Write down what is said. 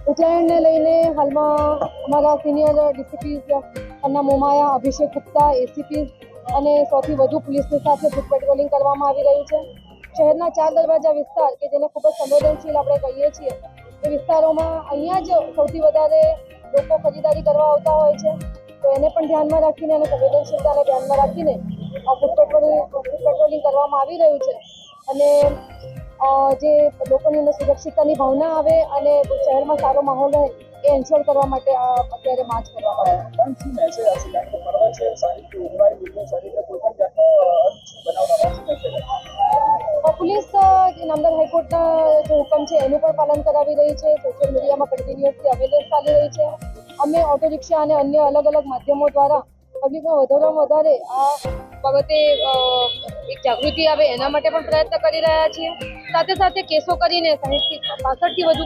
ઉત્તરાયણને લઈને હાલમાં અમારા સિનિયર ડીસીપી અન્ના મોમાયા, અભિષેક ગુપ્તા, એસીપી અને સૌથી વધુ પોલીસની સાથે ફૂટ પેટ્રોલિંગ કરવામાં આવી રહ્યું છે. શહેરના 4 દરવાજા વિસ્તાર કે જેને ખૂબ જ સંવેદનશીલ આપણે કહીએ છીએ એ વિસ્તારોમાં અહીંયા જ સૌથી વધારે લોકો ખરીદારી કરવા આવતા હોય છે. તો એને પણ ધ્યાનમાં રાખીને અને સંવેદનશીલતાને ધ્યાનમાં રાખીને ફૂટ પેટ્રોલિંગ કરવામાં આવી રહ્યું છે અને જે લોકોની સુરક્ષિતતાની ભાવના આવે અને શહેરમાં સારો માહોલ રહે એ એન્શ્યોર કરવા માટે અત્યારે માર્ચ કરવામાં આવે. પોલીસ નામદાર હાઈકોર્ટના જે હુકમ છે એનું પણ પાલન કરાવી રહી છે. સોશિયલ મીડિયામાં કન્ટિન્યુઅસલી અવેરનેસ ચાલી રહી છે. અમે ઓટો રિક્ષા અને અન્ય અલગ અલગ માધ્યમો દ્વારા પબ્લિકમાં વધારેમાં વધારે આ બાબતે એક જાગૃતિ આવે એના માટે પણ પ્રયત્ન કરી રહ્યા છીએ. સાથે સાથે કેસો કરીને 65થી વધુ